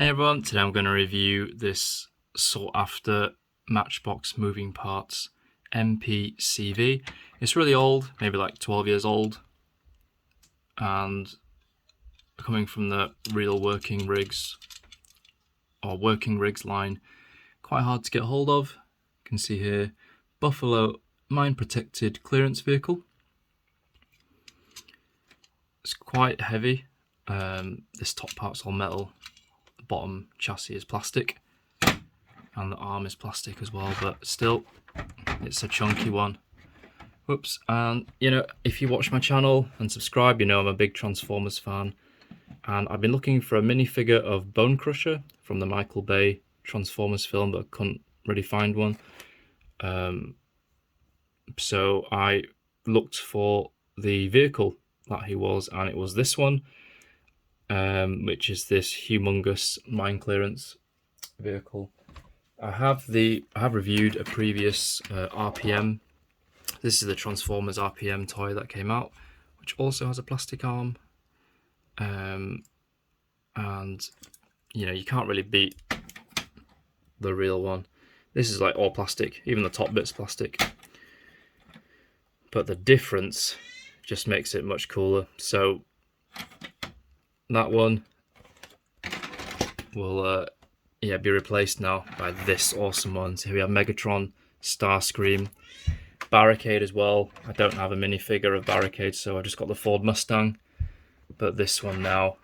Hey everyone, today I'm going to review this sought after Matchbox moving parts MPCV. It's really old, maybe like 12 years old, and coming from the real working rigs or working rigs line, quite hard to get hold of. You can see here, Buffalo mine protected clearance vehicle. It's quite heavy. This top part's all metal. Bottom chassis is plastic and the arm is plastic as well, but still it's a chunky one. Whoops. And you know, if you watch my channel and subscribe, you know I'm a big Transformers fan, and I've been looking for a minifigure of Bonecrusher from the Michael Bay Transformers film, but I couldn't really find one. So I looked for the vehicle that he was, and it was this one, which is this humongous mine clearance vehicle. I have reviewed a previous RPM. This is the Transformers RPM toy that came out, which also has a plastic arm. And you know, you can't really beat the real one. This is like all plastic, even the top bit's plastic. But the difference just makes it much cooler. So that one will be replaced now by this awesome one. So we have Megatron, Starscream, Barricade as well. I don't have a minifigure of Barricade, so I just got the Ford Mustang. But this one now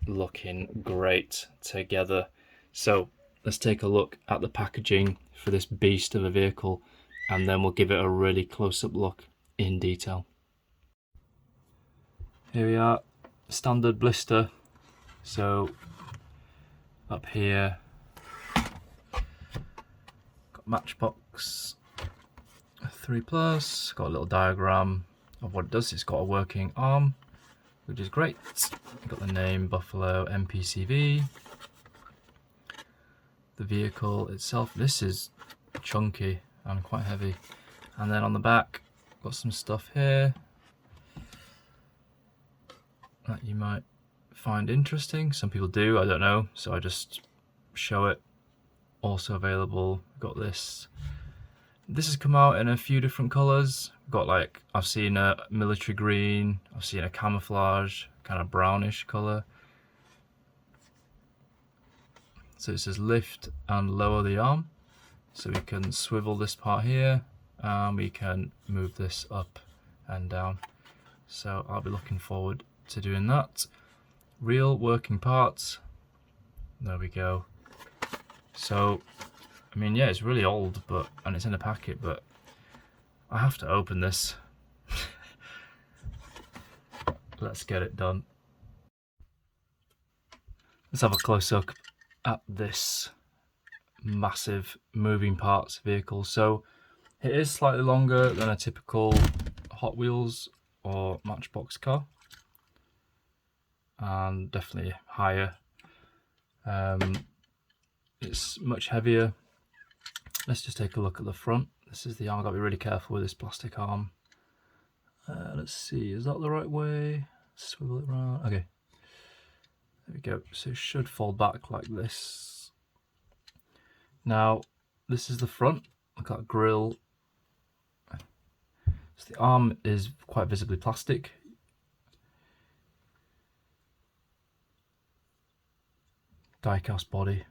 looking great together. So let's take a look at the packaging for this beast of a vehicle, and then we'll give it a really close-up look in detail. Here we are, standard blister. So up here, got Matchbox 3+, got a little diagram of what it does. It's got a working arm, which is great. Got the name Buffalo MPCV. The vehicle itself, this is chunky and quite heavy. And then on the back, got some stuff here that you might find interesting. Some people do, I don't know, so I just show it. Also available, got this. This has come out in a few different colours. Got like, I've seen a military green, I've seen a camouflage, kind of brownish colour. So it says lift and lower the arm. So we can swivel this part here, and we can move this up and down. So I'll be looking forward to doing that. Real working parts. There we go. So, I mean, yeah, it's really old, and it's in a packet, but I have to open this. Let's get it done. Let's have a close look at this massive moving parts vehicle. So it is slightly longer than a typical Hot Wheels or Matchbox car, and definitely higher. It's much heavier. Let's just take a look at the front. This is the arm. I've got to be really careful with this plastic arm. Let's see, is that the right way? Swivel it around. Okay, there we go. So it should fold back like this. Now, this is the front. Look at that grille. So the arm is quite visibly plastic. Die-cast body.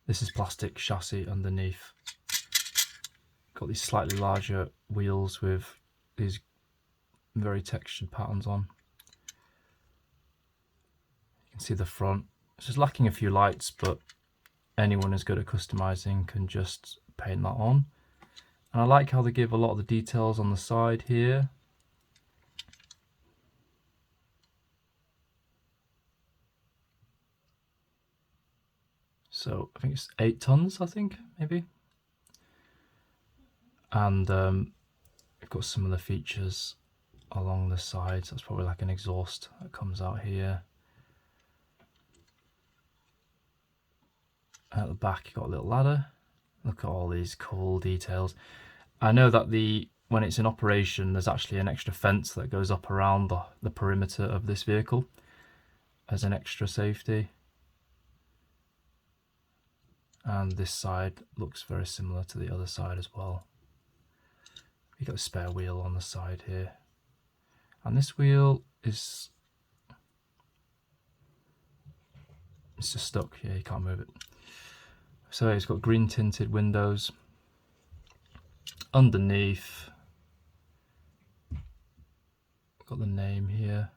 This is plastic chassis underneath. Got these slightly larger wheels with these very textured patterns on. You can see the front. It's just lacking a few lights, but anyone who's good at customizing can just paint that on. And I like how they give a lot of the details on the side here. So I think it's 8 tons, I think, maybe. And we've got some of the features along the sides. That's probably like an exhaust that comes out here. At the back, you've got a little ladder. Look at all these cool details. I know that when it's in operation, there's actually an extra fence that goes up around the perimeter of this vehicle. as an extra safety. And this side looks very similar to the other side as well. You've got a spare wheel on the side here. And this wheel is... it's just stuck here, you can't move it. So it's got green tinted windows. Underneath, got the name here.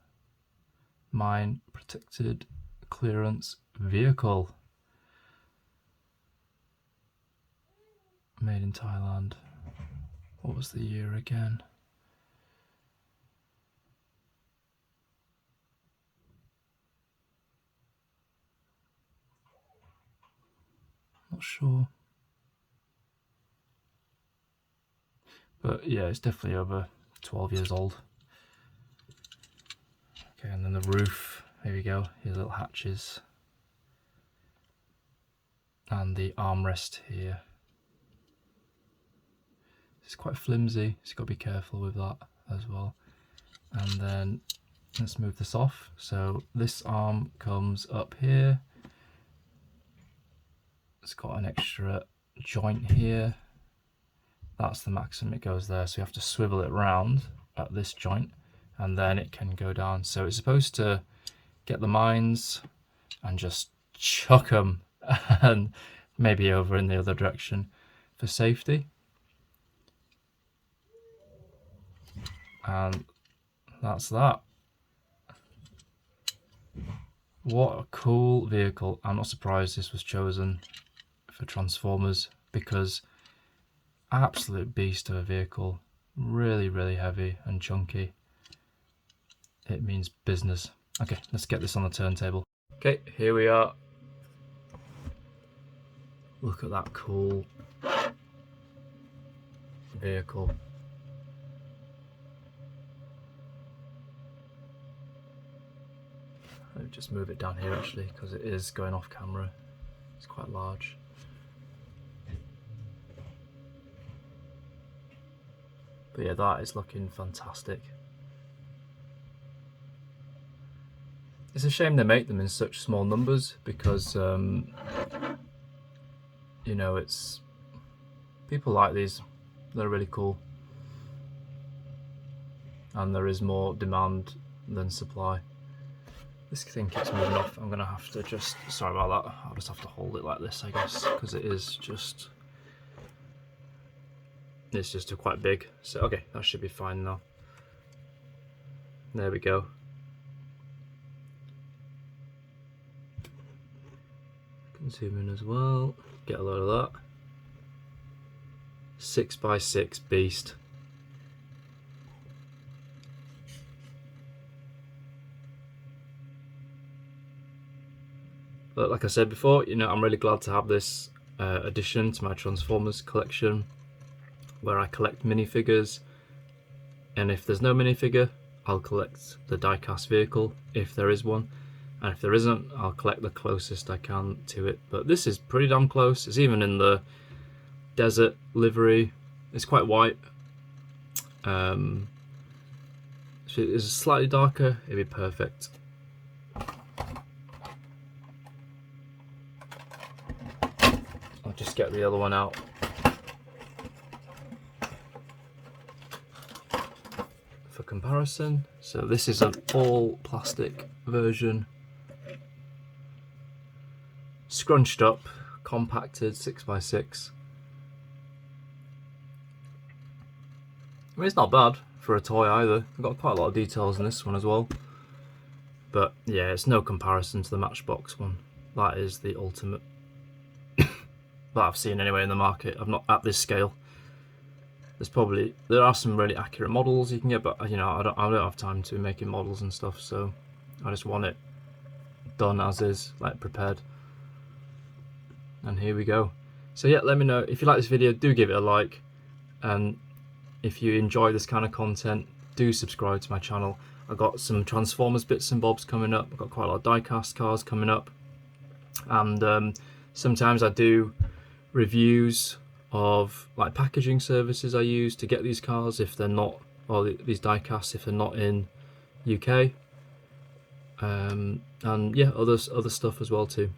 Mine protected clearance vehicle. Made in Thailand. What was the year again? Not sure. But yeah, it's definitely over 12 years old. Okay, and then the roof, here we go, here little hatches. And the armrest here. It's quite flimsy, so you've got to be careful with that as well. And then let's move this off. So this arm comes up here. It's got an extra joint here. That's the maximum it goes there, so you have to swivel it round at this joint and then it can go down. So it's supposed to get the mines and just chuck them and maybe over in the other direction for safety. And that's that. What a cool vehicle. I'm not surprised this was chosen for Transformers, because absolute beast of a vehicle. Really, really heavy and chunky. It means business. Okay, let's get this on the turntable. Okay, here we are. Look at that cool vehicle. Let me just move it down here actually, because it is going off camera. It's quite large. But yeah, that is looking fantastic. It's a shame they make them in such small numbers, because you know, it's people like these. They're really cool, and there is more demand than supply. This thing keeps moving off. I'm gonna have to just, sorry about that, I'll just have to hold it like this, I guess, because it is just, it's just quite big. So okay, that should be fine now. There we go. Can zoom in as well, get a load of that. 6x6 beast. But like I said before, you know, I'm really glad to have this addition to my Transformers collection, where I collect minifigures, and if there's no minifigure, I'll collect the die-cast vehicle if there is one, and if there isn't, I'll collect the closest I can to it. But this is pretty damn close. It's even in the desert livery. It's quite white. If it is slightly darker, it'd be perfect. I'll just get the other one out. For comparison, so this is an all plastic version, scrunched up, compacted 6x6. I mean, it's not bad for a toy either. I've got quite a lot of details in this one as well. But yeah, it's no comparison to the Matchbox one. That is the ultimate that I've seen anyway in the market. I've not at this scale. There are some really accurate models you can get, but you know, I don't have time to be making models and stuff, so I just want it done as is, like prepared. And here we go. So yeah, let me know if you like this video. Do give it a like, and if you enjoy this kind of content, do subscribe to my channel. I've got some Transformers bits and bobs coming up. I've got quite a lot of die-cast cars coming up, and sometimes I do reviews of like packaging services I use to get these cars if they're not, or these die-casts if they're not in UK. and yeah, other stuff as well too.